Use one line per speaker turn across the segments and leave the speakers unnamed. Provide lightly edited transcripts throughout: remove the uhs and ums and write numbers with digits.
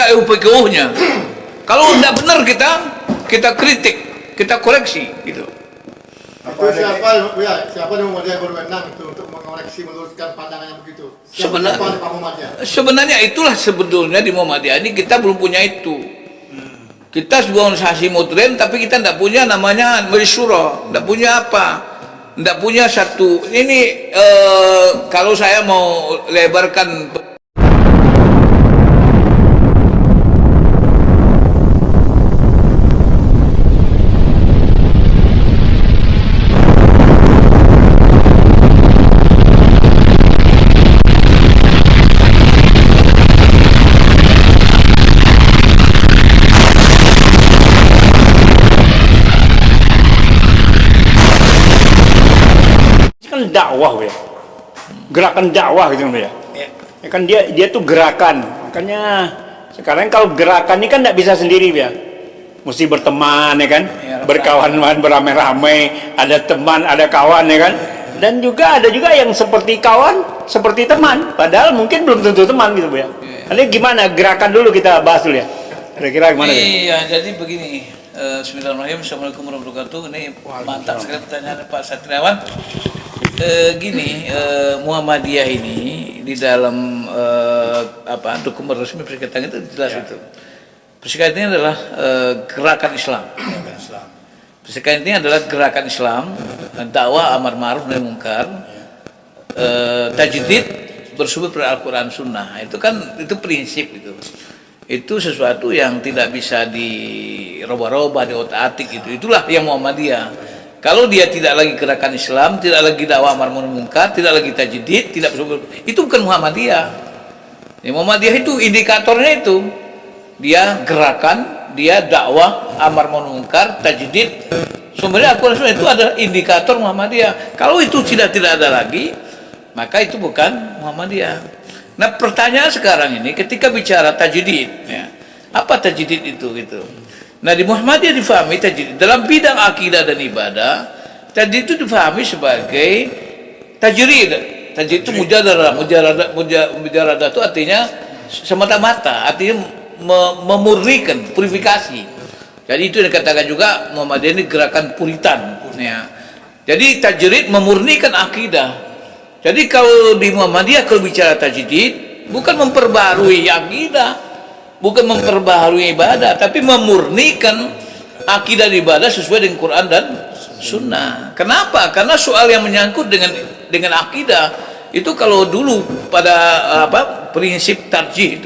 ada UPKU-nya. Kalau tidak benar kita kritik, kita koreksi gitu.
Itu siapa yang Muhammadiyah berwenang itu untuk mengoreksi meluruskan pandangan yang begitu?
Sebenarnya itulah sebetulnya di Muhammadiyah ini kita belum punya itu. Kita sebuah organisasi modern tapi kita tidak punya namanya Majelis Syuro, tidak punya apa, tidak punya satu. Ini kalau saya mau lebarkan
kan dakwah ya, gerakan dakwah gitu ya. Ya kan dia tuh gerakan, makanya sekarang kalau gerakan ini kan tidak bisa sendiri ya, mesti berteman ya kan, berkawan beramai-ramai, ada teman, ada kawan ya kan, dan juga ada juga yang seperti kawan, seperti teman, padahal mungkin belum tentu teman gitu ya. Ini gimana gerakan dulu kita bahas dulu ya, kira-kira gimana?
Iya, jadi begini. Bismillahirrahmanirrahim. Assalamualaikum warahmatullahi wabarakatuh. Ini mantap sekali pertanyaan Pak Satriawan. Muhammadiyah ini di dalam dokumen resmi Perserikatan itu jelas itu. Perserikatan ini adalah gerakan Islam. Perserikatan ini adalah gerakan Islam, dakwah amar ma'ruf nahi munkar, tajdid bersumber pada Al-Quran Sunnah. Itu kan itu prinsip itu. Itu sesuatu yang tidak bisa dirubah-rubah, diotak-atik gitu. Itulah yang Muhammadiyah. Kalau dia tidak lagi gerakan Islam, tidak lagi dakwah amar ma'ruf munkar, tidak lagi tajdid, tidak bersumber, itu bukan Muhammadiyah. Ya, Muhammadiyah itu indikatornya itu. Dia gerakan, dia dakwah amar ma'ruf munkar, tajdid. Sumbernya Al-Quran itu adalah indikator Muhammadiyah. Kalau itu tidak ada lagi, maka itu bukan Muhammadiyah. Nah, pertanyaan sekarang ini ketika bicara tajdid, ya, apa tajdid itu gitu. Nah, di Muhammadiyah difahami tajdid dalam bidang akidah dan ibadah, tajdid itu difahami sebagai tajrid. Tajdid itu mujaраdah itu artinya semata-mata, artinya memurnikan, purifikasi. Jadi itu dikatakan juga Muhammadiyah ini gerakan puritan, ya. Jadi tajrid memurnikan akidah. Jadi kalau di Muhammadiyah kalau bicara tajdid bukan memperbarui akidah, bukan memperbaharui ibadah, tapi memurnikan akidah ibadah sesuai dengan Quran dan Sunnah. Kenapa? Karena soal yang menyangkut dengan akidah itu kalau dulu pada prinsip tarjih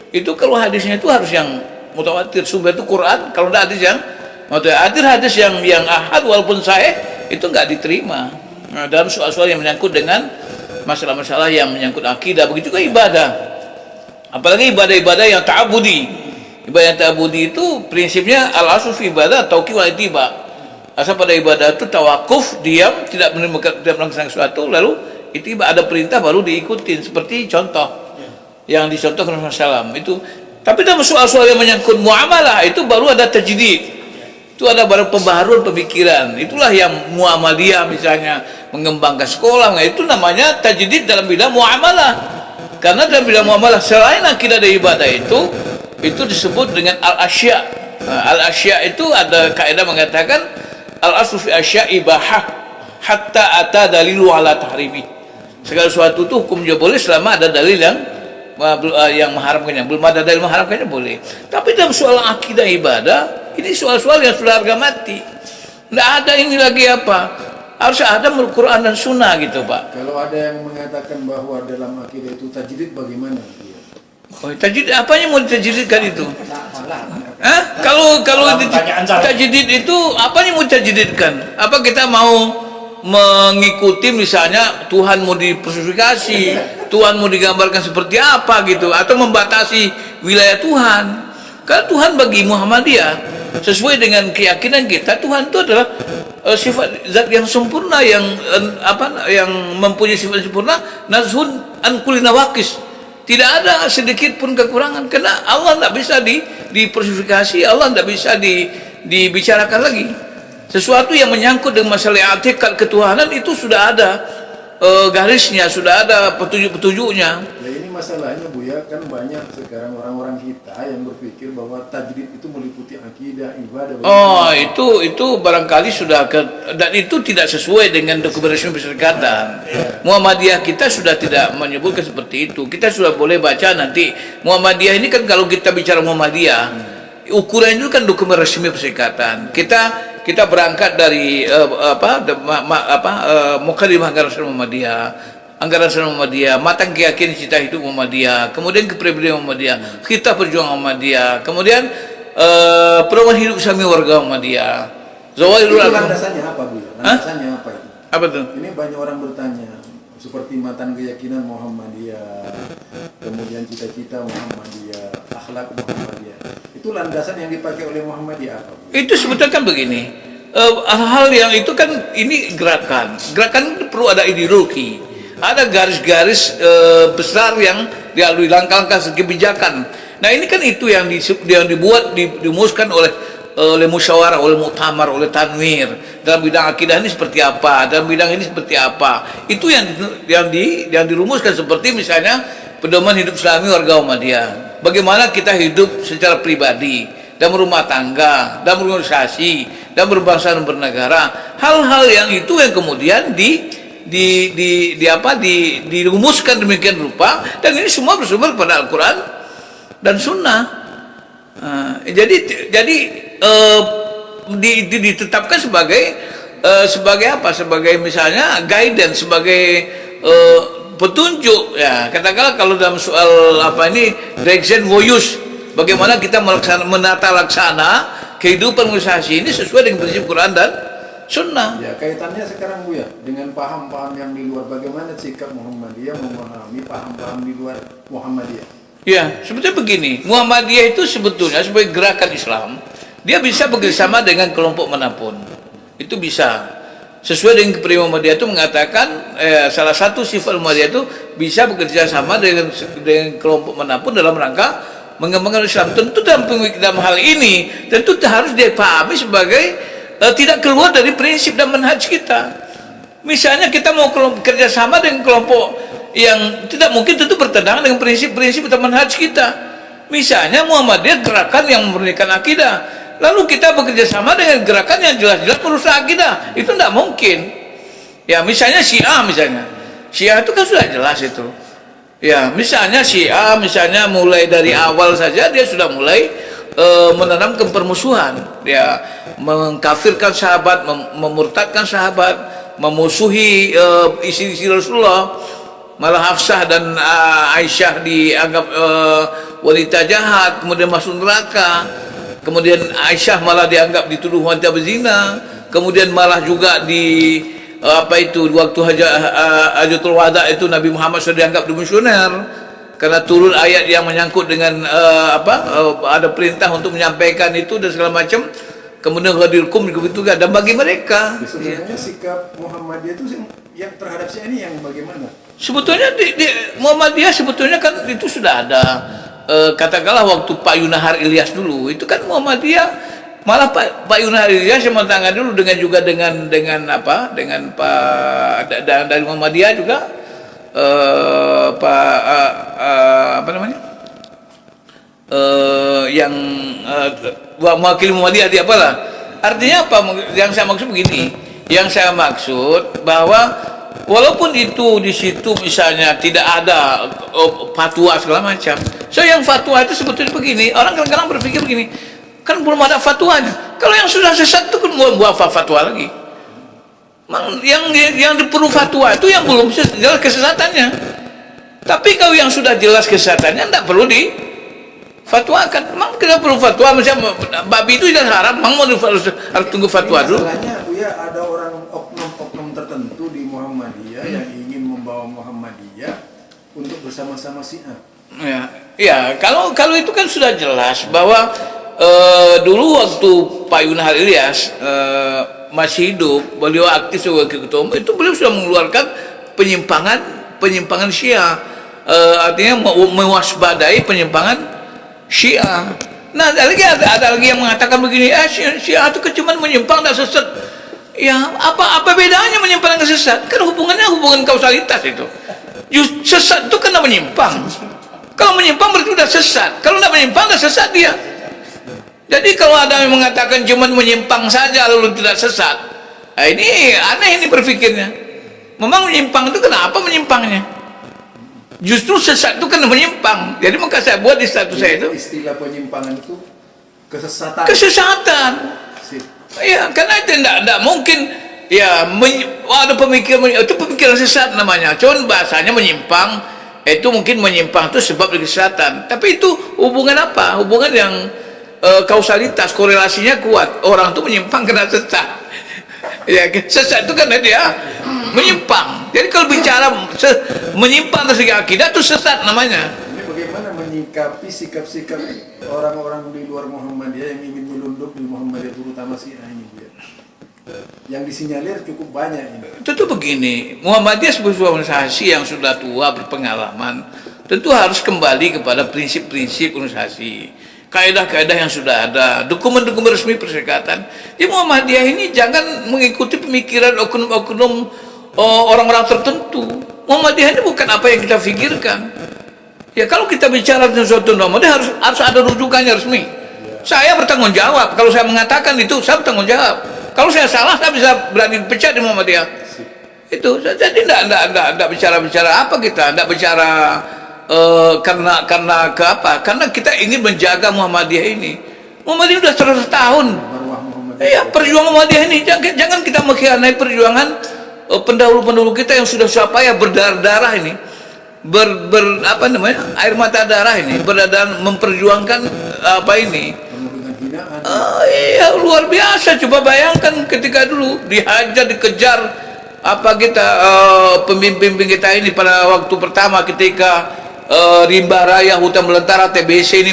itu kalau hadisnya itu harus yang mutawatir, sumber itu Quran. Kalau tidak hadis yang mutawatir, hadis yang ahad walaupun sahih itu nggak diterima. Nah, dalam soal-soal yang menyangkut dengan masalah-masalah yang menyangkut akidah, begitu juga ibadah. Apalagi ibadah-ibadah yang ta'abudi. Ibadah yang ta'abudi itu prinsipnya al-aslu fi ibadah tauqif wal ittiba. Asal pada ibadah itu tawakuf, diam, tidak melaksanakan sesuatu, lalu ittiba, ada perintah baru diikutin. Seperti contoh yang dicontohkan Rasulullah SAW itu. Tapi dalam soal-soal yang menyangkut muamalah itu baru ada tajdid. Itu ada baru pembaharuan pemikiran. Itulah yang Muhammadiyah misalnya mengembangkan sekolah, itu namanya tajdid dalam bidang muamalah. Karena dalam bidang muamalah selain akidah dan ibadah itu disebut dengan al-asya. Al-asya itu ada kaidah mengatakan al-aslu fi asya ibahah hatta ata dalilu ala tahrimi. Segala sesuatu itu hukumnya boleh selama ada dalil yang mengharamkannya. Belum ada dalil mengharamkannya boleh. Tapi dalam soal akidah ibadah ini soal-soal yang sudah harga mati. Tidak ada ini lagi apa? Harus ada Al-Quran dan Sunnah gitu, Pak.
Kalau ada yang mengatakan bahwa dalam akidah itu tajdid bagaimana?
Oh, tajdid apanya mau ditajdidkan itu? Kalau tajdid itu apanya mau ditajdidkan? Apa kita mau mengikuti misalnya Tuhan mau dipersonifikasi, Tuhan mau digambarkan seperti apa gitu, atau membatasi wilayah Tuhan? Karena Tuhan bagi Muhammadiyah sesuai dengan keyakinan kita, Tuhan itu adalah sifat zat yang sempurna, yang mempunyai sifat sempurna, nazhun an kulli nawaqis. Tidak ada sedikit pun kekurangan, karena Allah tidak bisa dipersonifikasi, Allah tidak bisa dibicarakan lagi. Sesuatu yang menyangkut dengan masalah atikat ketuhanan itu sudah ada garisnya, sudah ada petunjuk-petunjuknya.
Nah, ini masalahnya Buya, kan banyak sekarang orang-orang kita yang berpikir bahwa tajdid itu meliputi akidah, ibadah.
Oh, itu barangkali sudah dan itu tidak sesuai dengan dokumen resmi perserikatan. Muhammadiyah kita sudah tidak menyebutkan seperti itu. Kita sudah boleh baca nanti. Muhammadiyah ini kan kalau kita bicara Muhammadiyah, ukuran itu kan dokumen resmi perserikatan. Kita berangkat dari Mukadimah Anggaran Anggaran Muhammadiyah, matang keyakinan cita hidup Muhammadiyah, kemudian kepribadian Muhammadiyah, kita perjuangan Muhammadiyah, kemudian perubahan hidup Islami warga Muhammadiyah.
Itu landasannya apa Buya? Landasannya apa itu?
Apa tuh?
Ini banyak orang bertanya, seperti matan keyakinan Muhammadiyah, kemudian cita-cita Muhammadiyah, akhlak Muhammadiyah. Itu landasan yang dipakai oleh Muhammadiyah apa?
Itu sebetulnya kan begini, hal-hal yang itu kan ini gerakan itu perlu ada ideologi, ada garis-garis besar yang dilalui, langkah-langkah kebijakan. Nah ini kan itu yang dibuat, dirumuskan oleh musyawarah, oleh muktamar, oleh tanwir. Dalam bidang akidah ini seperti apa, dalam bidang ini seperti apa. Itu yang dirumuskan, seperti misalnya pedoman hidup Islami warga Muhammadiyah. Bagaimana kita hidup secara pribadi, dalam rumah tangga, dalam organisasi, dalam berbangsa dan bernegara. Hal-hal yang itu yang kemudian dirumuskan demikian rupa, dan ini semua bersumber kepada Al-Quran dan Sunnah. Jadi ditetapkan sebagai apa? Sebagai misalnya guidance, sebagai petunjuk. Ya, katakanlah kalau dalam soal direction voyus, bagaimana kita menata laksana kehidupan organisasi ini sesuai dengan prinsip Quran dan Sunnah.
Ya, kaitannya sekarang Buya dengan paham-paham yang di luar, bagaimana sikap Muhammadiyah memahami paham-paham di luar Muhammadiyah?
Ya, sebetulnya begini, Muhammadiyah itu sebetulnya sebagai gerakan Islam, dia bisa bekerjasama dengan kelompok manapun. Itu bisa. Sesuai dengan kepribadian Muhammadiyah itu mengatakan, salah satu sifat Muhammadiyah itu bisa bekerja sama dengan kelompok manapun dalam rangka mengembangkan Islam. Tentu dalam hal ini, tentu harus dipahami sebagai tidak keluar dari prinsip dan manhaj kita. Misalnya kita mau bekerja sama dengan kelompok yang tidak mungkin, tentu bertentangan dengan prinsip-prinsip dan manhaj kita. Misalnya Muhammadiyah gerakan yang memurnikan akidah, lalu kita bekerja sama dengan gerakan yang jelas-jelas merusak akidah, itu tidak mungkin. Ya, misalnya Syiah itu kan sudah jelas itu. Ya, misalnya Syiah, misalnya mulai dari awal saja dia sudah mulai menanamkan permusuhan, ya, mengkafirkan sahabat, memurtadkan sahabat, memusuhi isi-isi Rasulullah. Malah Hafsah dan Aisyah dianggap wanita jahat, kemudian masuk neraka. Kemudian Aisyah malah dianggap dituduh wanita berzina. Kemudian malah juga waktu Hajjatul Wada itu Nabi Muhammad sudah dianggap demisioner karena turun ayat yang menyangkut dengan ada perintah untuk menyampaikan itu dan segala macam. Kemudian ghadirkum begitu kan. Dan bagi mereka
sebenarnya sikap Muhammadiyah itu yang terhadap si ini yang bagaimana?
Sebetulnya di Muhammadiyah sebetulnya kan itu sudah ada, katakanlah waktu Pak Yunahar Ilyas dulu itu kan Muhammadiyah, malah Pak Yunahar Ilyas yang mentangan dulu dengan Pak dari Muhammadiyah juga yang mewakili Muhammadiyah di apalah. Artinya apa? Yang saya maksud begini. Yang saya maksud bahwa walaupun itu di situ misalnya tidak ada fatwa segala macam. So yang fatwa itu sebetulnya begini. Orang kadang-kadang berpikir begini, kan belum ada fatwanya. Kalau yang sudah sesat itu kan mau buat fatwa lagi. Yang perlu fatwa itu yang belum jelas kesesatannya. Tapi kalau yang sudah jelas kesesatannya tidak perlu difatwakan. Memang kita perlu fatwa, misalnya babi itu tidak haram, memang harus tunggu fatwa dulu.
Masalahnya ya ada orang oknum-oknum tertentu di Muhammadiyah yang ingin membawa Muhammadiyah untuk bersama-sama Syiah.
Ya, kalau itu kan sudah jelas bahwa dulu waktu Pak Yunahar Ilyas masih hidup, beliau aktif sebagai ketua umum, itu beliau sudah mengeluarkan penyimpangan Syiah, artinya mewaspadai penyimpangan Syiah. Nah, ada lagi yang mengatakan begini, Syiah itu cuma menyimpang dan sesat. Ya, apa bedanya menyimpang dan sesat? Kan hubungan kausalitas itu. Sesat itu kena menyimpang. Kalau menyimpang berarti sudah sesat. Kalau tidak menyimpang, sudah sesat dia. Jadi kalau ada yang mengatakan cuma menyimpang saja lalu tidak sesat, nah ini aneh ini berpikirnya. Memang menyimpang itu kenapa menyimpangnya? Justru sesat itu karena menyimpang. Jadi maka saya buat di status saya itu
istilah penyimpangan itu kesesatan.
kesesatan. Ya, karena itu tidak mungkin ya ada pemikiran itu pemikiran sesat namanya. Cuman bahasanya menyimpang itu mungkin menyimpang itu sebab kesesatan. Tapi itu hubungan apa? Hubungan yang kausalitas, korelasinya kuat. Orang itu menyimpang karena sesat. Ya, sesat itu karena dia menyimpang. Jadi kalau bicara menyimpang dari segi akidah itu sesat namanya.
Ini bagaimana menyikapi sikap-sikap orang-orang di luar Muhammadiyah yang ingin menyelundup di Muhammadiyah, terutama Syiah ini, Bu ya? Yang disinyalir cukup banyak ini.
Tentu begini, Muhammadiyah sebuah organisasi yang sudah tua berpengalaman, tentu harus kembali kepada prinsip-prinsip organisasi, kaedah-kaedah yang sudah ada, dokumen-dokumen resmi perserikatan. Di Muhammadiyah ini jangan mengikuti pemikiran oknum-oknum orang-orang tertentu. Muhammadiyah ini bukan apa yang kita pikirkan. Ya kalau kita bicara tentang suatu Muhammadiyah harus ada rujukannya resmi. Saya bertanggung jawab. Kalau saya mengatakan itu, saya bertanggung jawab. Kalau saya salah, saya bisa berani dipecat di Muhammadiyah. Itu. Jadi tidak bicara-bicara apa kita, tidak bicara karena ke apa? Karena kita ingin menjaga Muhammadiyah ini. Muhammadiyah sudah 100 tahun. Iya, perjuangan Muhammadiyah ini jangan kita mengkhianati perjuangan pendahulu-pendahulu kita yang sudah payah berdarah-darah ini. Apa namanya? Air mata darah ini, berdarah memperjuangkan apa ini? Iya, luar biasa. Coba bayangkan ketika dulu dihajar, dikejar apa kita pemimpin kita ini pada waktu pertama ketika rimba raya hutan belantara TBC ini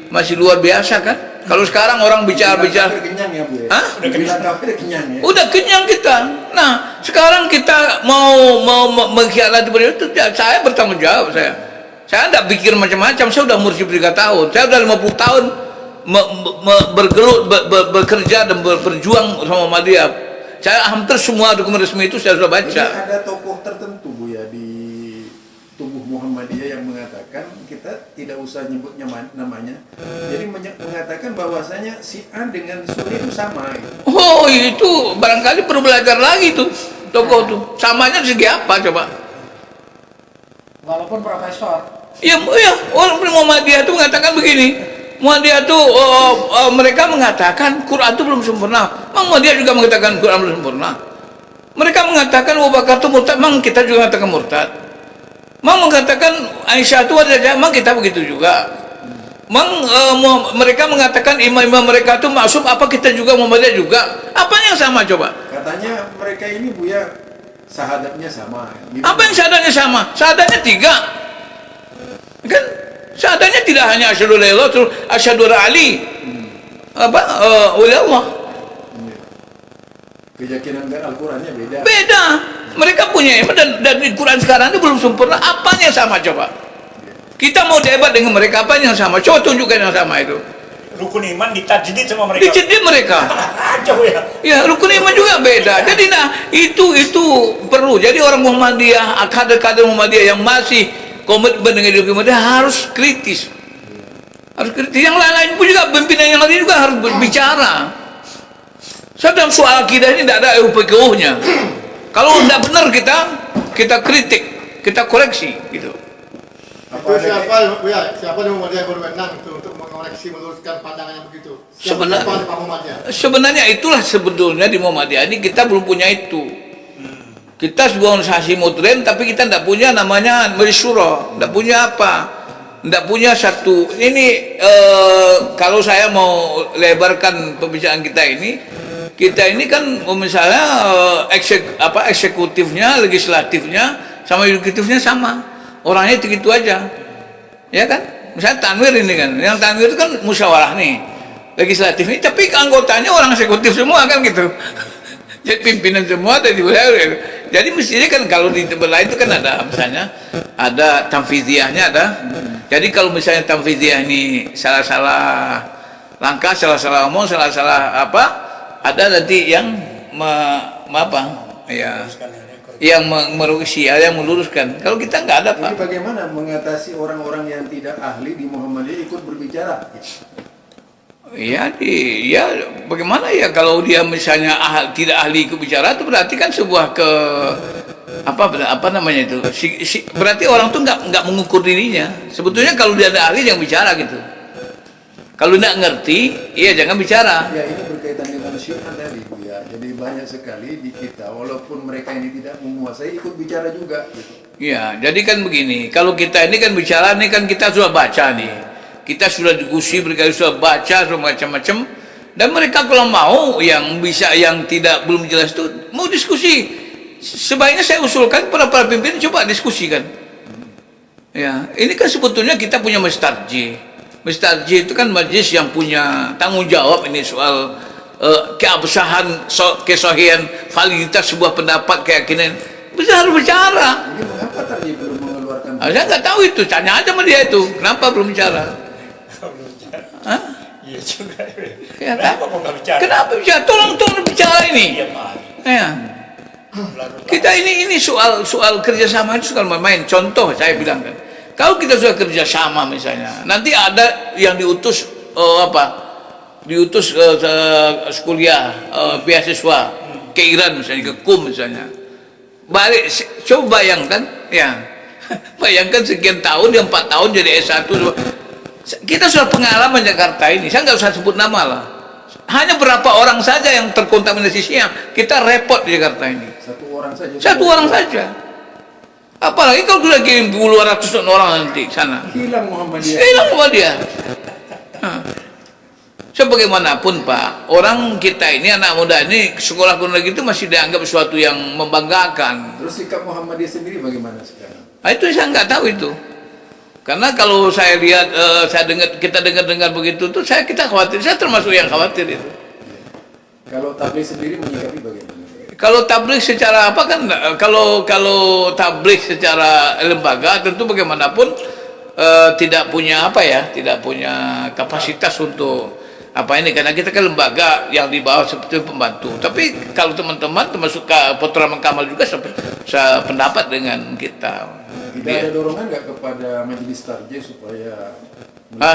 masih luar biasa kan? Kalau sekarang orang bicara
kenyang ya, Bu ya?
Hah?
Udah kenyang ya?
Udah kenyang kita. Nah, sekarang kita mau mengkhianati itu saya bertanggung jawab saya. Saya tidak pikir macam-macam. Saya sudah umur 3 tahun. Saya sudah 50 tahun bergelut, bekerja dan berjuang sama Muhammadiyah. Saya hampir semua dokumen resmi itu saya sudah baca.
Jadi ada tokoh tertentu, Bu ya, di tubuh Muhammadiyah yang mengatakan kita tidak usah nyebut namanya. Jadi mengatakan bahwasanya Syiah dengan Sunni itu sama. Gitu.
Oh, itu barangkali perlu belajar lagi tuh tokoh tuh. Samanya segi apa coba?
Walaupun profesor.
Ya, orang Muhammadiyah itu mengatakan begini. Muhammadiyah itu mereka mengatakan Quran itu belum sempurna. Muhammadiyah juga mengatakan Quran belum sempurna. Mereka mengatakan Abu Bakar itu murtad, memang kita juga mengatakan murtad. Mengatakan Aisyah itu ada, memang kita begitu juga. Mereka mengatakan imam-imam mereka itu maksum, apa kita juga Muhammadiyah juga? Apa yang sama coba?
Katanya mereka ini, Bu ya, syahadatnya sama. Gimana?
Apa yang syahadatnya sama? Syahadatnya 3. Kan? Syahadatnya tidak hanya asyhadu la ilaha illallah, asyhadu anna Ali. Oleh Allah.
Keyakinan Al-Qur'annya beda.
Beda. Mereka punya iman dan di Quran sekarang ini belum sempurna. Apanya yang sama coba? Kita mau debat dengan mereka, apa yang sama? Coba tunjukkan yang sama itu.
Rukun iman ditajdid sama mereka.
Dijedid mereka.
Kacau ya.
Ya, rukun iman juga beda. Jadi itu perlu. Jadi orang Muhammadiyah, kader-kader Muhammadiyah yang masih komitmen dengan ideologi Muhammadiyah harus kritis. Harus kritis. Yang lain-lain pun juga, pimpinan yang lain juga harus berbicara. Dalam soal akidah ini tidak ada UPKU-nya. Kalau tidak benar kita kritik, kita koreksi gitu.
Itu siapa yang Muhammadiyah berwenang untuk mengoreksi, meluruskan pandangan yang begitu?
Sebenarnya itulah sebetulnya di Muhammadiyah ini kita belum punya itu. Kita sebuah organisasi modern tapi kita tidak punya namanya Majelis Syura, tidak punya apa, tidak punya satu. Ini kalau saya mau lebarkan pembicaraan kita ini kan misalnya eksekutifnya, legislatifnya sama yudikatifnya sama, orangnya itu aja, ya kan? Misalnya Tanwir ini kan, yang Tanwir itu kan musyawarah nih, legislatif ini, tapi anggotanya orang eksekutif semua kan gitu. Jadi pimpinan semua dari jadi mestinya kan kalau di tempat lain itu kan ada misalnya ada tamfidiyahnya ada. Jadi kalau misalnya tamfidiyah ini salah-salah langkah, salah-salah omong, salah-salah apa, ada nanti yang apa ya yang merusi, yang meluruskan. Kalau kita nggak ada, Pak.
Jadi bagaimana mengatasi orang-orang yang tidak ahli di Muhammadiyah ikut berbicara?
Ya, ya bagaimana ya kalau dia misalnya tidak ahli ikut bicara, itu berarti kan sebuah apa namanya itu? Berarti orang tuh nggak mengukur dirinya. Sebetulnya kalau dia ada ahli yang bicara gitu. Kalau nggak ngerti, ya jangan bicara.
Ya, ini berkaitan dengan syiah tadi, Bu ya. Jadi banyak sekali di kita, walaupun mereka ini tidak menguasai, ikut bicara juga. Gitu.
Ya, jadi kan begini. Kalau kita ini kan bicara, ini kan kita sudah baca nih. Kita sudah diskusi berkali sudah baca macam-macam, dan mereka kalau mau yang bisa yang belum jelas itu mau diskusi, sebaiknya saya usulkan para pimpinan coba diskusikan. Ya, ini kan sebetulnya kita punya Mastarji. Mastarji itu kan majelis yang punya tanggung jawab ini soal keabsahan, kesahihan, validitas sebuah pendapat, keyakinan. Bisa harus bicara.
Jadi mengapa tadi belum mengeluarkan?
Saya nggak tahu itu, tanya aja sama dia itu, kenapa belum bicara? Hah?
Iya juga.
Ya,
Kenapa kok nggak bicara?
Kenapa bicara? Tolong bicara ini.
Iya, Pak.
Ya. Kita ini soal kerjasama itu suka main-main. Contoh saya bilang kan, kalau kita sudah kerjasama misalnya, nanti ada yang diutus diutus kuliah beasiswa ke Iran misalnya, ke KUM misalnya. Balik, coba bayangkan, ya, bayangkan sekian tahun, dia 4 tahun jadi S1. Kita sudah pengalaman Jakarta ini, saya nggak usah sebut nama lah. Hanya berapa orang saja yang terkontaminasi Syiah, kita repot di Jakarta ini.
Satu orang saja.
Satu orang saja. Apalagi kalau sudah kirim puluhan ratusan orang nanti sana.
Hilang Muhammadiyah.
Hilang sama dia. Sebagaimanapun Pak, orang kita ini, anak muda ini, sekolah negeri itu masih dianggap sesuatu yang membanggakan.
Terus sikap Muhammadiyah sendiri bagaimana sekarang?
Nah, itu saya nggak tahu itu. Karena kalau saya lihat, kita dengar begitu tuh, kita khawatir. Saya termasuk yang khawatir itu.
Kalau tabligh sendiri menyikapi bagaimana?
Kalau tabligh secara apa kan? Kalau tabligh secara lembaga tentu bagaimanapun tidak punya tidak punya kapasitas untuk apa ini, karena kita kan lembaga yang di bawah seperti pembantu. Tapi kalau teman-teman termasuk Putra Kamal juga sependapat dengan kita.
Tidak ada dorongan nggak kepada majelis tarjih supaya?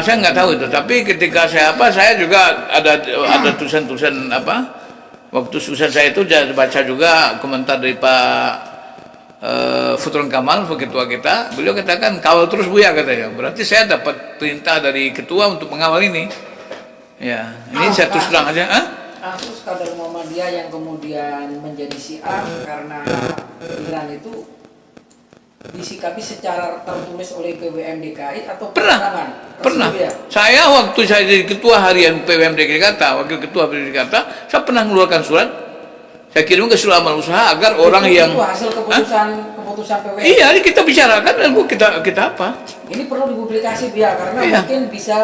Saya nggak tahu itu. Tapi ketika saya juga ada tulisan-tulisan waktu tulisan saya itu baca juga komentar dari Pak Putra Kamal, ketua kita. Beliau katakan kawal terus Buya katanya. Berarti saya dapat perintah dari ketua untuk mengawal ini. Ya, ini saya terus terang aja.
Kasus kader Muhammadiyah yang kemudian menjadi Syiah karena Iran itu disikapi secara tertulis oleh PWM DKI atau
Pernah.
Ya?
Saya waktu saya jadi ketua harian PWM DKI Jakarta, wakil ketua PWM DKI Jakarta, saya pernah mengeluarkan surat. Saya kirim ke seluruh amal usaha agar orang yang
hasil keputusan PWM.
Iya, ini kita bicarakan dan kita apa?
Ini perlu dipublikasi ya, karena
Iya.
mungkin bisa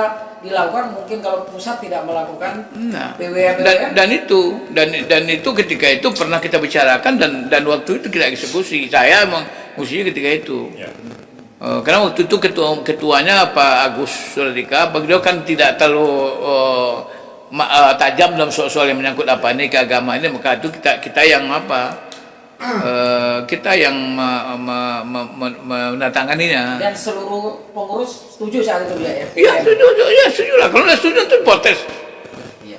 dilakukan, mungkin kalau pusat tidak melakukan PWM.
Dan itu ketika itu pernah kita bicarakan dan waktu itu kita eksekusi. Saya emang mestinya ketika itu.
Ya.
Karena waktu itu ketuanya Pak Agus Suradika, beliau kan tidak terlalu tajam dalam soal yang menyangkut ini keagamaan ini, maka itu kita yang kita yang menandatanganinya.
Dan seluruh pengurus setuju saat itu ya?
Iya, setuju lah. Kalau nggak setuju itu protes.
Iya.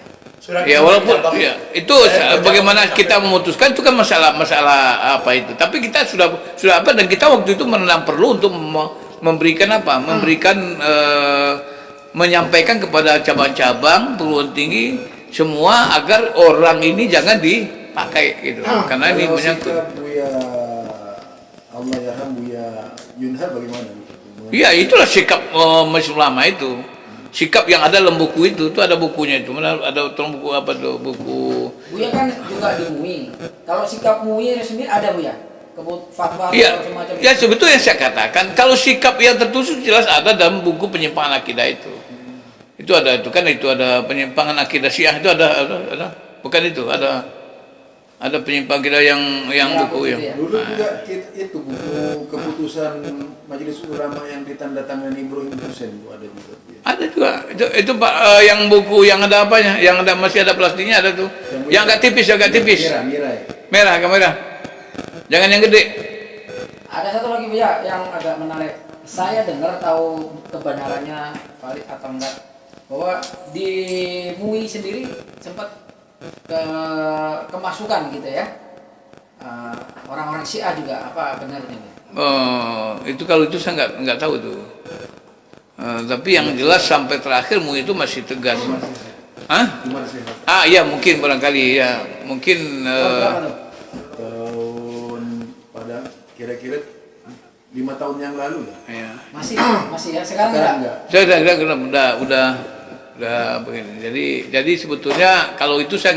Ya walaupun ya, itu bagaimana kita memutuskan itu kan masalah apa itu. Tapi kita sudah dan kita waktu itu menang perlu untuk memberikan menyampaikan kepada cabang-cabang perguruan tinggi semua agar orang ini jangan dipakai gitu. Karena ini menyangkut.
Buya Allah yarham Buya Yunhar bagaimana?
Iya, itulah sikap Majelis Ulama itu. Sikap yang ada dalam buku itu ada bukunya itu. Mana ada buku apa tuh? Buku.
Buya kan juga di MUI. Kalau sikap MUI sendiri ada Buya? Fatwa
Iya,
atau semacam
ya
itu?
sebetulnya saya katakan kalau sikap yang tertusuk jelas ada dalam buku penyimpangan akidah itu. Itu ada penyimpangan akidah Syiah itu ada bukan itu ada penyimpangan akidah yang
Ya,
buku yang.
ya.
Dulu juga itu buku keputusan Majelis Ulama yang ditandatangani Ibrahim Hussein Bu, ada juga.
Ada juga itu Pak yang buku yang ada apanya, yang ada masih ada plastiknya ada tuh. Yang agak tipis.
Merah.
Merah, agak merah. Jangan yang gede.
Ada satu lagi Buya yang agak menarik. Saya dengar tahu kebenarannya valid atau enggak bahwa di MUI sendiri sempat kemasukan gitu ya. Orang-orang Syiah juga, apa benarnya?
Itu kalau itu saya nggak tahu tuh. Tapi yang jelas sampai terakhir MUI itu masih tegas. Hah?
Gimana sih?
Ya mungkin barangkali ya, mungkin
Tahun pada kira-kira 5 tahun yang lalu ya.
ya.
Masih ya, sekarang enggak.
Saya udah begini. Jadi sebetulnya kalau itu saya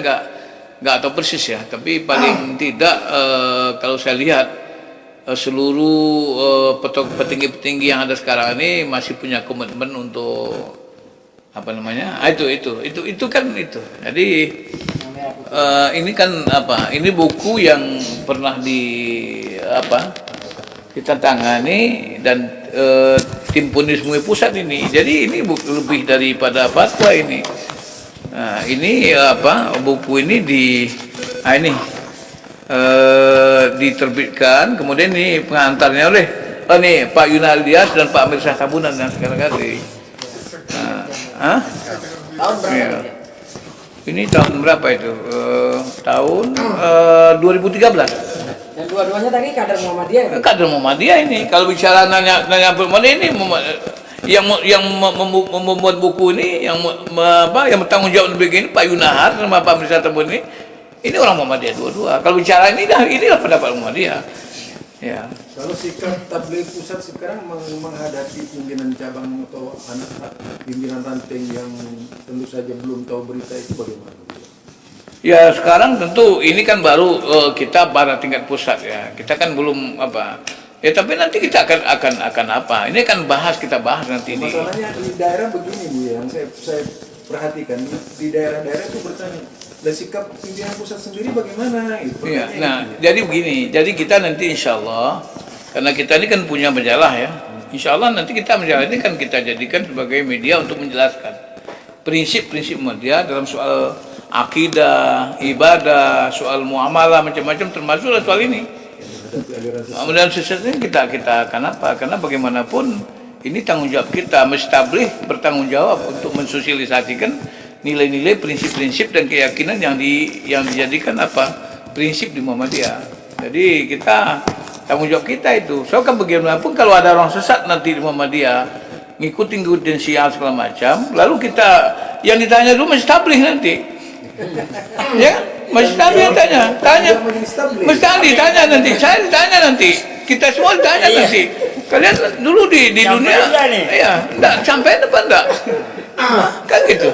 nggak tahu persis ya, tapi paling tidak kalau saya lihat seluruh petinggi-petinggi yang ada sekarang ini masih punya komitmen untuk apa namanya? Itu kan itu. Jadi ini kan apa? Ini buku yang pernah kita tangani dan tim Pundis MUI pusat ini. Jadi ini lebih daripada fatwa ini. Nah, ini buku ini diterbitkan, kemudian ini pengantarnya oleh Pak Yunalias dan Pak Amir Syah Tabunan yang sekarang kali.
Tahun berapa?
Iya.
Ya?
Ini tahun berapa itu? Tahun 2013.
Dan dua-duanya tadi kader Muhammadiyah ya?
Kader Muhammadiyah ini. Kalau bicara nanya Muhammadiyah ini yang membuat buku ini, yang bertanggung jawab begini Pak Yunahar sama Pak Amir Syah Tabunan ini orang Muhammadiyah dua-dua. Kalau bicara inilah pendapat Muhammadiyah. Ya.
Kalau sikap tabligh pusat sekarang menghadapi pimpinan cabang atau anak pimpinan ranting yang tentu saja belum tahu berita itu bagaimana?
Ya sekarang tentu ini kan baru kita pada tingkat pusat ya. Kita kan belum apa. Ya tapi nanti kita akan apa? Ini kan kita bahas nanti ini.
Masalahnya di daerah begini Bu yang saya perhatikan di daerah-daerah itu bertanya, dan sikap pimpinan pusat sendiri bagaimana?
Iya. Nah, jadi begini. Jadi kita nanti insya Allah, karena kita ini kan punya majalah ya. Insya Allah nanti majalah ini kan kita jadikan sebagai media untuk menjelaskan prinsip-prinsip media dalam soal akidah, ibadah, soal muamalah macam-macam termasuk soal ini. Kemudian sesuatu kita akan apa? Karena bagaimanapun ini tanggung jawab kita, Tabligh bertanggung jawab untuk mensosialisasikan nilai-nilai, prinsip-prinsip dan keyakinan yang dijadikan prinsip di Muhammadiyah. Jadi kita tanggung jawab kita itu. So kan bagaimanapun kalau ada orang sesat nanti di Muhammadiyah ngikutin Syiah segala macam, lalu kita yang ditanya dulu Tabligh nanti. Ya, Tabligh tanya. Mesti ditanya nanti. Saya ditanya nanti. Kita semua ditanya nanti. Kalian dulu di dunia, ya, enggak sampai apa enggak? Kan gitu.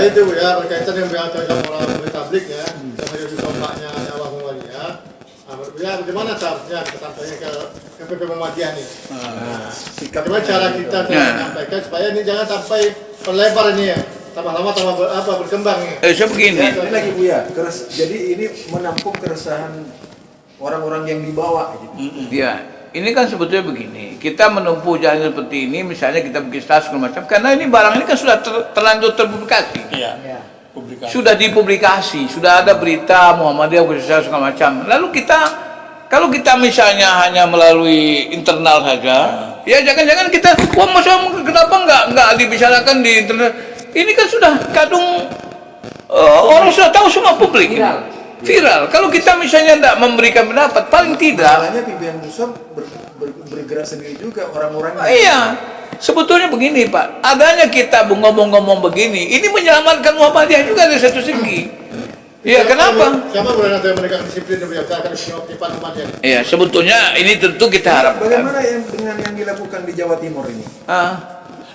Itu ya berkaitan dengan orang Tabligh ya, sama juga tombaknya Allah Muhammadiyah. Ya bagaimana seharusnya kita sampaikan ke PP Muhammadiyah nih? Bagaimana cara kita menyampaikan supaya ini jangan sampai terlebar ini ya. Tambah lama berkembang nih.
Saya begini.
Ini lagi Bu ya, jadi ini menampung keresahan orang-orang yang dibawa gitu.
Ya, ini kan sebetulnya begini. Kita menempuh jalan seperti ini, misalnya kita bikin status segala macam, karena ini barang ini kan sudah terlanjur terpublikasi.
Iya.
Sudah dipublikasi, sudah ada berita Muhammadiyah segala macam. Lalu kalau kita misalnya hanya melalui internal saja, ya jangan-jangan kita, kenapa nggak dibicarakan di internet? Ini kan sudah kadung orang sudah tahu semua publik. Viral. Kalau kita misalnya tidak memberikan pendapat, paling tidak.
Masalahnya pimpinan pusat bergerak sendiri juga orang-orangnya.
Iya. Sebetulnya begini Pak, adanya kita ngomong-ngomong begini, ini menyelamatkan Muhammadiyah juga dari satu segi. Iya, kenapa?
Siapa berani yang menegakkan disiplin dan menjaga ketertiban Muhammadiyah?
Iya, sebetulnya ini tentu kita harapkan.
Bagaimana dengan yang dilakukan di Jawa Timur ini?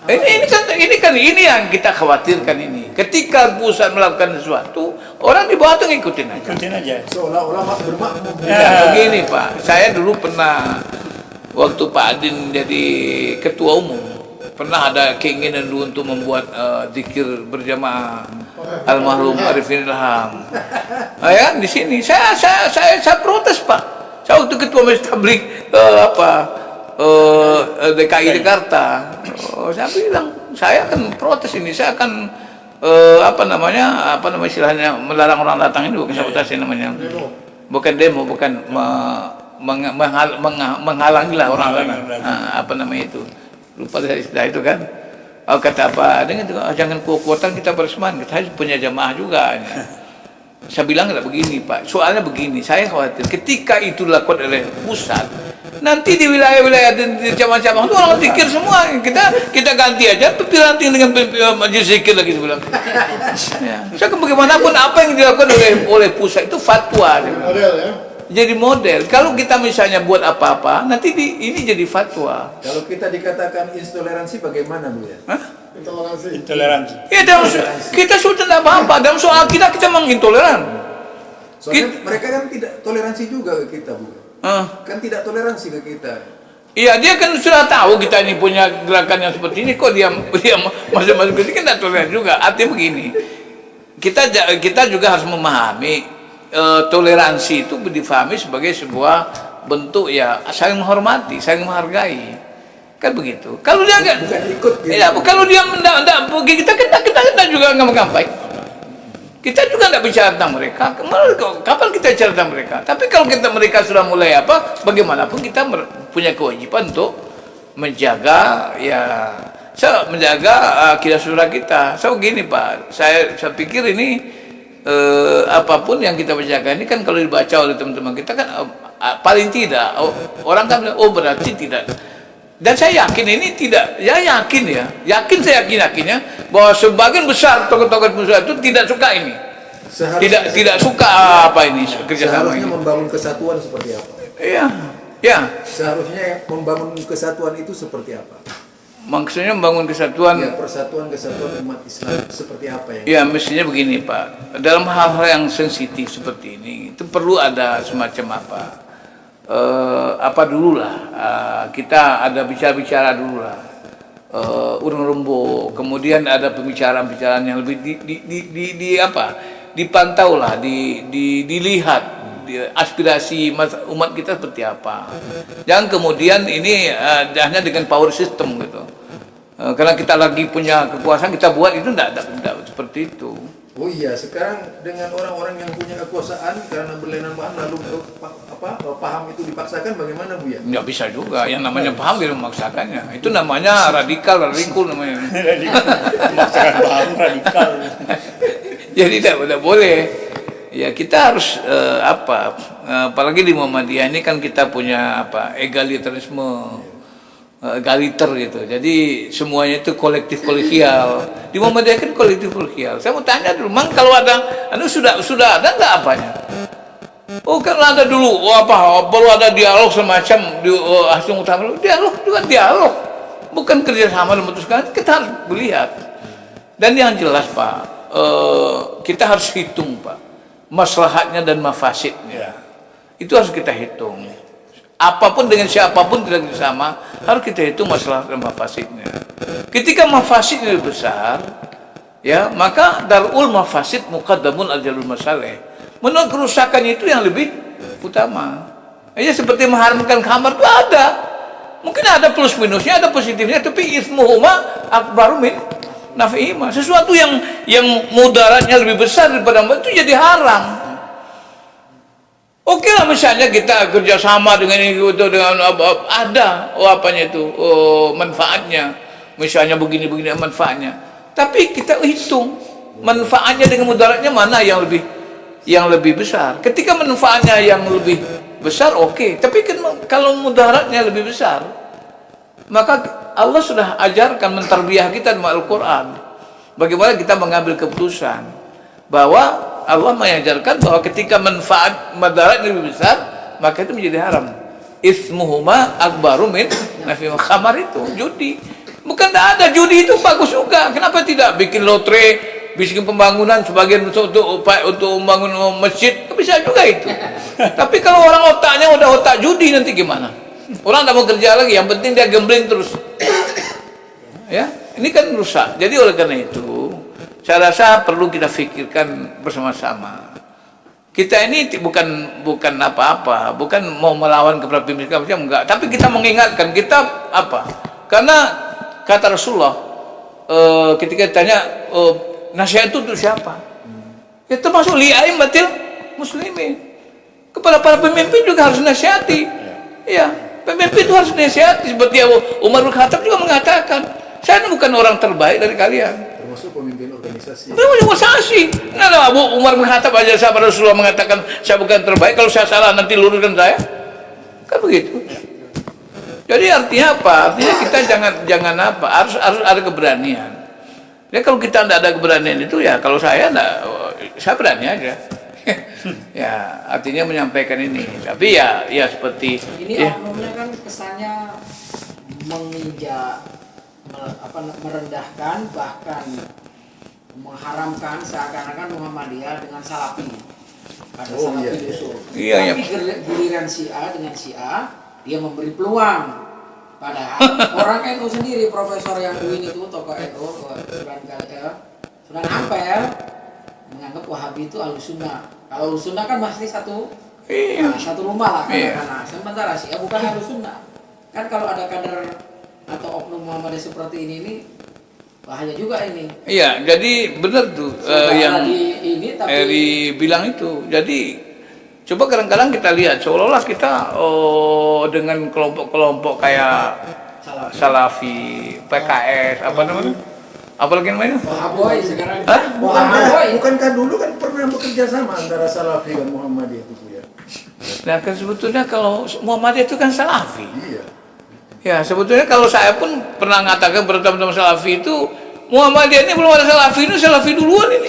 Ini yang kita khawatirkan ini. Ketika pusat melakukan sesuatu, orang di bawah tuh ngikutin aja.
Ikutin aja.
Seolah-olah bermakmum.
Begini Pak, saya dulu pernah waktu Pak Adin jadi ketua umum, pernah ada keinginan dulu untuk membuat zikir berjamaah almarhum Arifin Ilham. Ya di sini saya protes Pak. Saya waktu ketua Majelis Tabligh DKI Jakarta, saya bilang saya akan protes ini, saya akan istilahnya melarang orang datang ini, bukan sabotase namanya, bukan demo, bukan menghalangi lah orang lain. Apa namanya itu? Lupa saya istilah itu kan. Oh, kata apa? Dengan itu, jangan kuat-kuatan kita bersemangat. Kita punya jamaah juga. Saya bilang nggak begini Pak. Soalnya begini, saya khawatir ketika itu dilakukan oleh pusat, nanti di wilayah-wilayah di cabang-cabang itu orang pikir semua kita ganti aja dilanting dengan majelis zikir lagi sebelah. Ya. So, bagaimanapun apa yang dilakukan oleh pusat itu fatwa.
Model ya.
Jadi model. Kalau kita misalnya buat apa-apa, nanti ini jadi fatwa.
Kalau kita dikatakan intoleransi bagaimana Bu ya?
Hah?
Intoleransi.
Ya, kita sudah tidak apa-apa. Dalam soal kita mengintoleran.
Soalnya mereka kan tidak toleransi juga ke kita Bu. Kan tidak toleransi ke kita.
Iya, dia kan sudah tahu kita ini punya gerakan yang seperti ini, kok dia masuk-masuk ke sini kan tidak toleran juga. Artinya begini, kita juga harus memahami toleransi itu difahami sebagai sebuah bentuk ya saling menghormati, saling menghargai, kan begitu. Kalau dia nggak,
bukan ikut gitu.
Ya, kalau dia kita juga nggak menggampai. Kita juga nggak bicara tentang mereka. Kapan kita bicara tentang mereka? Tapi kalau mereka sudah mulai bagaimanapun kita punya kewajiban untuk menjaga akidah saudara kita. So gini Pak, saya pikir ini apapun yang kita bacakan ini kan kalau dibaca oleh teman-teman kita kan paling tidak orang kan bilang, oh berarti tidak. Dan saya yakin ini tidak, saya yakinnya bahwa sebagian besar tokoh-tokoh muslim itu tidak suka ini. Tidak suka apa ini kerjasama
seharusnya
ini.
Membangun kesatuan seperti apa?
Iya, ya.
Seharusnya membangun kesatuan itu seperti apa?
Maksudnya membangun kesatuan.
Ya, persatuan umat Islam seperti apa yang?
Ya, mestinya begini Pak. Dalam hal-hal yang sensitif seperti ini, itu perlu ada semacam dulu lah. Kita ada bicara dulu lah. Urung rembuk. Kemudian ada pembicaraan-pembicaraan yang lebih dipantau lah, dilihat. Aspirasi umat kita seperti apa. Jangan kemudian ini hanya dengan power system gitu. Karena kita lagi punya kekuasaan kita buat itu tidak seperti itu.
Oh iya, sekarang dengan orang-orang yang punya kekuasaan karena berlainan paham lalu paham itu dipaksakan bagaimana Bu ya?
Nggak bisa juga. Yang namanya paham dia memaksakannya. Itu namanya radikal namanya.
Memaksakan paham radikal.
Jadi tidak boleh. Ya kita harus apalagi di Muhammadiyah ini kan kita punya egalitarisme, egaliter gitu. Jadi semuanya itu kolektif kolegial. Di Muhammadiyah kan kolektif kolegial. Saya mau tanya dulu, mang kalau ada sudah ada nggak apanya? Oh kan ada dulu, perlu ada dialog semacam di hasil utama. Dialog juga dialog, bukan kerjasama dan memutuskan. Kita harus melihat. Dan yang jelas Pak, kita harus hitung Pak. Maslahatnya dan mafasidnya itu harus kita hitung. Apapun dengan siapapun tidak sama, harus kita hitung masalah dan mafasidnya. Ketika mafasidnya lebih besar, ya maka darul mafasid muqaddamun al jalul masalih. Menurut kerusakannya itu yang lebih utama. Ya seperti mengharamkan khamar itu ada. Mungkin ada plus minusnya, ada positifnya, tapi ismuhuma akbaru min nafihima. Sesuatu yang mudaratnya lebih besar daripada itu jadi haram. Oke lah misalnya kita kerjasama dengan ada manfaatnya. Misalnya begini manfaatnya. Tapi kita hitung manfaatnya dengan mudaratnya mana yang lebih besar. Ketika manfaatnya yang lebih besar oke. Tapi kalau mudaratnya lebih besar, maka Allah sudah ajarkan mentarbiyah kita dalam Al-Quran. Bagaimana kita mengambil keputusan. Bahwa Allah mengajarkan bahwa ketika manfaat madarat lebih besar, maka itu menjadi haram. Ismuhuma akbaru min nafihima. Khamar itu, judi. Bukan tidak ada, judi itu bagus juga. Kenapa tidak bikin lotre, bikin pembangunan sebagian untuk membangun masjid, bisa juga itu. Tapi kalau orang otaknya udah otak judi nanti gimana? Orang tidak mau kerja lagi, yang penting dia gambling terus. Ya, ini kan rusak. Jadi oleh karena itu, saya rasa perlu kita pikirkan bersama-sama. Kita ini bukan apa-apa, bukan mau melawan kepada pimpinan macam enggak, tapi kita mengingatkan kita apa? Karena kata Rasulullah ketika ditanya nasihat itu untuk siapa? Ya termasuk li'aim batil muslimin. Kepada para pemimpin juga harus nasihati. Ya, pemimpin itu harus nasihati. Seperti Umar bin Khattab juga mengatakan, saya ini bukan orang terbaik dari kalian.
Termasuk pemimpin organisasi.
Organisasi. Nah, Abu Umar bin Khattab aja sahabat Rasulullah mengatakan, saya bukan terbaik, kalau saya salah nanti luruskan saya. Kan begitu. Jadi artinya apa? Artinya kita jangan apa? Harus ada keberanian. Ya kalau kita tidak ada keberanian itu ya, kalau saya berani aja. Ya, artinya menyampaikan ini. Tapi ya seperti
ini
ya.
oknumnya kan kesannya menginjak, merendahkan, bahkan mengharamkan seakan-akan Muhammadiyah dengan Salafi. Ada Salafi usul.
Iya,
tapi giliran si A dengan si A, dia memberi peluang. Padahal orang NU sendiri, Profesor yang Uin itu, tokoh NU, Sunan Ampel, menganggap Wahabi itu Ahlussunnah. Kalau Ahlussunnah kan pasti satu rumah lah katakanlah. Sementara si A bukan Ahlussunnah. Kan kalau ada kader atau oknum Muhammadiyah seperti ini bahaya juga ini. Iya,
jadi benar tuh yang Eri bilang itu. Jadi coba kadang-kadang kita lihat seolah-olah kita dengan kelompok-kelompok kayak Salafi, PKS, apa namanya? Apalagi namanya?
Wahaboy sekarang.
Bukankah dulu kan pernah bekerja sama antara Salafi dan Muhammadiyah itu ya?
Nah kan sebetulnya kalau Muhammadiyah itu kan Salafi.
Iya.
Ya sebetulnya kalau saya pun pernah mengatakan berteman-teman Salafi itu, Muhammadiyah ini belum ada Salafi, ini Salafi duluan ini.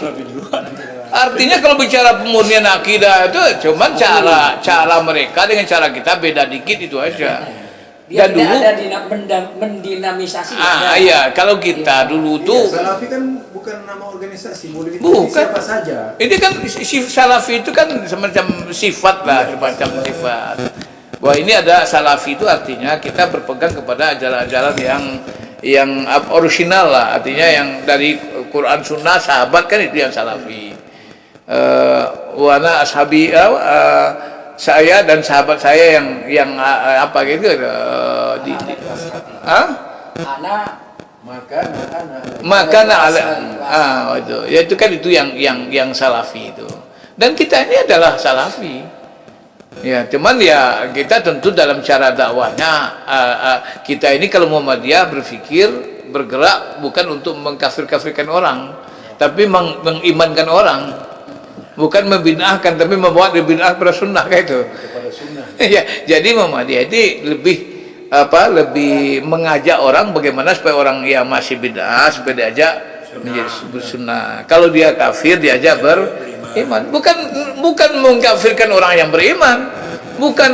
Artinya kalau bicara pemurnian akidah itu cuman cara mereka dengan cara kita beda dikit itu aja.
Dia dulu ada mendinamisasi.
Iya, kalau kita dulu tuh
Salafi kan bukan nama organisasi, boleh
bukan
siapa saja.
Ini kan Salafi itu kan semacam sifat lah, semacam sifat. Bahwa ini ada Salafi itu artinya kita berpegang kepada ajaran-ajaran yang original lah, artinya yang dari Quran Sunnah sahabat kan itu yang Salafi. Wana ashabi saya dan sahabat saya yang apa gitu maka itu kan itu yang Salafi itu, dan kita ini adalah Salafi ya, cuman ya kita tentu dalam cara dakwahnya kita ini kalau Muhammadiyah bergerak bukan untuk mengkafir-kafirkan orang, tapi mengimankan orang. Bukan membid'ahkan, tapi membawa bid'ah pada sunnah kayak itu. Ya, jadi Muhammadiyah itu lebih mengajak orang bagaimana supaya orang yang masih bid'ah supaya diajak menjadi bersunnah. Kalau dia kafir diajak beriman. Bukan mengkafirkan orang yang beriman. Bukan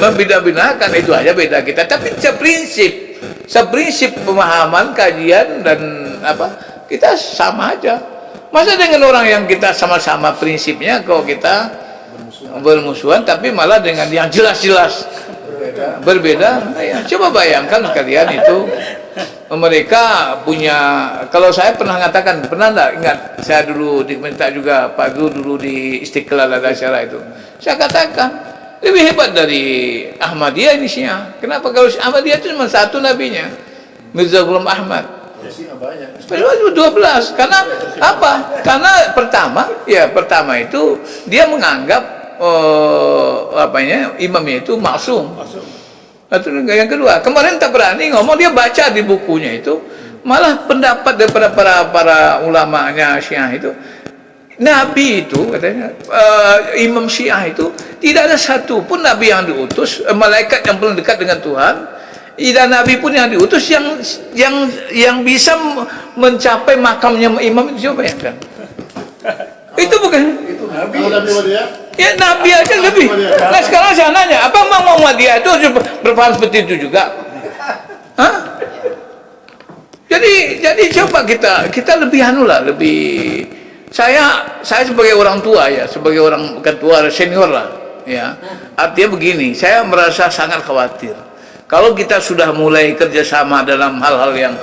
membidah-bidahkan, itu aja beda kita. Tapi seprinsip pemahaman, kajian dan kita sama aja. Masa dengan orang yang kita sama-sama prinsipnya kok kita bermusuhan, tapi malah dengan yang jelas-jelas berbeda. Ya, coba bayangkan kalian itu, mereka punya, kalau saya pernah mengatakan, pernah enggak ingat saya dulu diminta juga Pak Guru dulu di Istiqlal ada acara itu, saya katakan lebih hebat dari Ahmadiyah ini Syiah. Kenapa? Kalau Ahmadiyah itu cuma satu nabinya, Mirza Ghulam Ahmad. 12. Karena apa? Karena pertama itu dia menganggap imamnya itu maksum. Yang kedua, kemarin tak berani ngomong, dia baca di bukunya itu, malah pendapat daripada para ulamanya Syiah itu, Nabi itu katanya, Imam Syiah itu tidak ada satu pun Nabi yang diutus, malaikat yang paling dekat dengan Tuhan, dan Nabi pun yang diutus yang bisa mencapai makamnya imam itu. Coba bayangkan. Itu bukan
Itu Nabi.
Ya Nabi aja lebih. Nah sekarang saya nanya, apa Muhammadiyah itu berpaham seperti itu juga? Hah? Jadi coba kita lebih lebih. Saya sebagai orang tua ya, sebagai orang bukan tua, senior lah, ya. Artinya begini, saya merasa sangat khawatir. Kalau kita sudah mulai kerjasama dalam hal-hal yang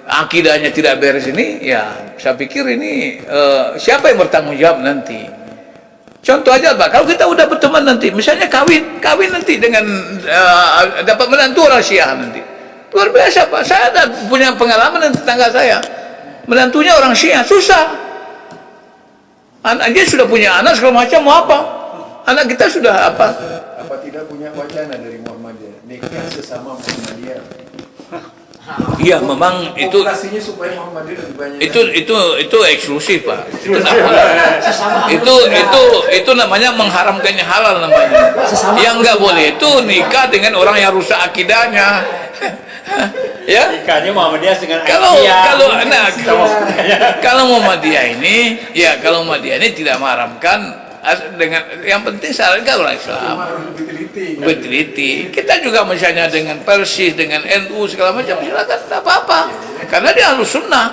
akidahnya tidak beres ini, ya saya pikir ini siapa yang bertanggung jawab nanti? Contoh aja Pak, kalau kita udah berteman nanti, misalnya kawin nanti dengan dapat menantu orang Syiah nanti, luar biasa Pak. Saya ada punya pengalaman dengan tetangga saya, menantunya orang Syiah, susah. Anaknya sudah punya anak segala macam, mau apa? anak kita sudah apa?
Apa tidak punya wacana dari Muhammadiyah nikah sesama Muhammadiyah?
Iya, memang itu
Populasinya supaya Muhammadiyah lebih banyak.
itu eksklusif, Pak. Itu namanya, itu namanya mengharamkan yang halal namanya. Yang nggak boleh itu nikah dengan orang yang rusak akidahnya. Ya.
Nikahnya Muhammadiyah dengan
Kalau Muhammadiyah ini tidak mengharamkan dengan yang penting syaratnya orang Islam.
Harus diteliti.
Berteliti. Kita juga misalnya dengan Persis, dengan NU segala macam silakan, tidak apa-apa. Karena dia Ahlus Sunnah.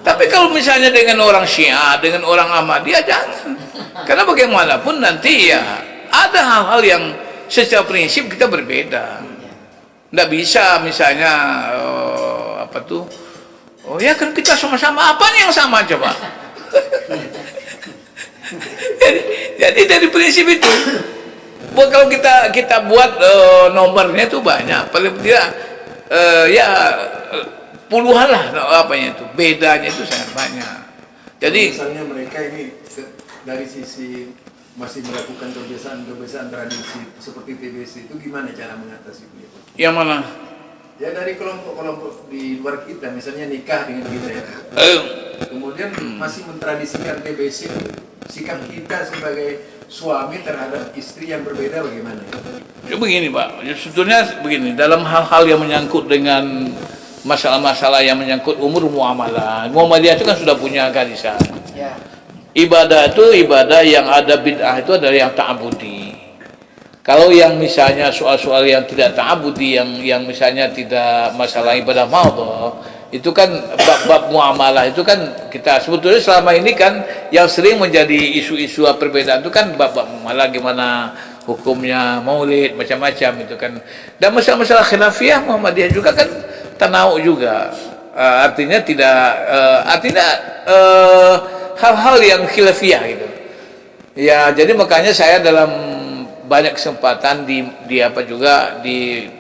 Tapi kalau misalnya dengan orang Syiah, dengan orang Ahmadiyah jangan. Karena bagaimanapun nanti ya ada hal-hal yang secara prinsip kita berbeda. Tidak bisa misalnya oh ya kan kita sama-sama, apa yang sama coba? jadi dari prinsip itu, kalau kita buat nomornya itu banyak, paling tidak puluhan lah apanya itu, bedanya itu sangat banyak. Jadi
misalnya mereka ini dari sisi masih melakukan kebiasaan tradisi seperti TBC itu gimana cara mengatasi itu?
yang mana?
Ya dari kelompok-kelompok di luar kita, misalnya nikah dengan kita ya. Kemudian masih mentradisikan TBC, sikap kita sebagai suami terhadap istri yang berbeda bagaimana?
Ya begini Pak, sebetulnya begini, dalam hal-hal yang menyangkut dengan masalah-masalah yang menyangkut umur muamalah, Muhammadiyah itu kan sudah punya garisan.
Ya.
Ibadah itu ibadah yang ada bid'ah itu adalah yang ta'abudi. Kalau yang misalnya soal-soal yang tidak ta'abudi, yang misalnya tidak masalah ibadah maudhu, itu kan bab-bab muamalah itu kan kita sebetulnya selama ini kan yang sering menjadi isu-isu perbedaan itu kan bab-bab muamalah, gimana hukumnya maulid macam-macam itu kan. Dan masalah-masalah khilafiyah Muhammadiyah juga kan tanau juga. Artinya hal-hal yang khilafiyah gitu. Ya, jadi makanya saya dalam banyak kesempatan di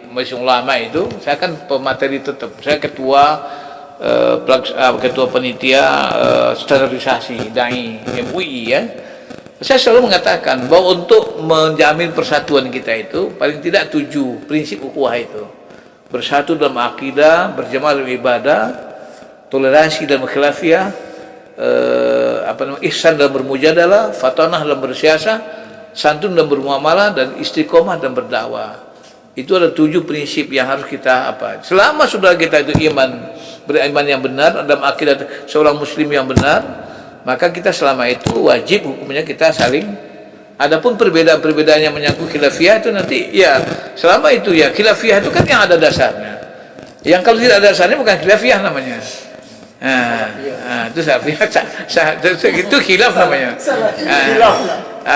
Majelis Ulama itu, saya kan pemateri tetap, saya ketua panitia standarisasi dai MUI ya. Saya selalu mengatakan bahwa untuk menjamin persatuan kita itu paling tidak 7 prinsip ukhuwah itu: bersatu dalam akidah, berjamaah dalam ibadah, toleransi dalam khilafiyah, ihsan dalam bermujadalah, fatanah dalam bersiasah, santun dalam bermuamalah, dan istiqomah dalam berdakwah. Itu ada 7 prinsip yang harus kita selama sudah kita itu beriman yang benar dalam akidah seorang muslim yang benar, maka kita selama itu wajib hukumnya kita saling. Adapun perbedaan-perbedaan yang menyangkut khilafiyah itu nanti ya selama itu ya khilafiyah itu kan yang ada dasarnya. Yang kalau tidak ada dasarnya bukan khilafiyah namanya. Itu itu khilaf namanya.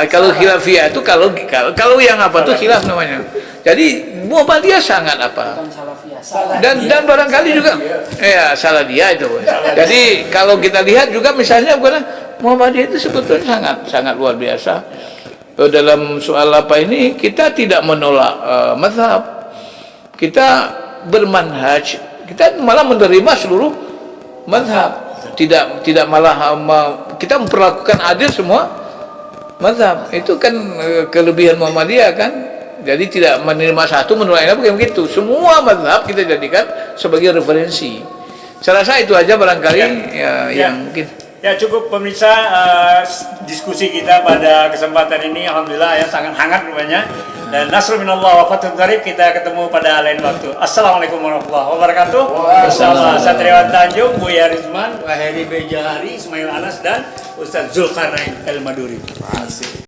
Kalau khilafiyah itu kalau yang itu khilaf namanya. Jadi Muhammadiyah sangat
Bukan salafiyah. Salah.
dan barangkali juga salah dia itu. Jadi kalau kita lihat juga misalnya Muhammadiyah itu sebetulnya sangat luar biasa. Dalam soal ini kita tidak menolak mazhab. Kita bermanhaj, kita malah menerima seluruh mazhab. Tidak malah kita memperlakukan adil semua mazhab. Itu kan kelebihan Muhammadiyah kan. Jadi tidak menerima satu menolak yang bukan begitu. Semua mazhab kita jadikan sebagai referensi. Saya rasa itu aja barangkali yang mungkin.
Ya cukup pemirsa, diskusi kita pada kesempatan ini alhamdulillah ya sangat hangat rupanya. Dan nasrul minallah wa fathun qarib, kita ketemu pada lain waktu. Assalamualaikum warahmatullahi wabarakatuh. Bersama Satriwan Tanjung, Buya Rizman, Waheri Bejahari, Ismail Anas, dan Ustaz Zulkarnain El Maduri.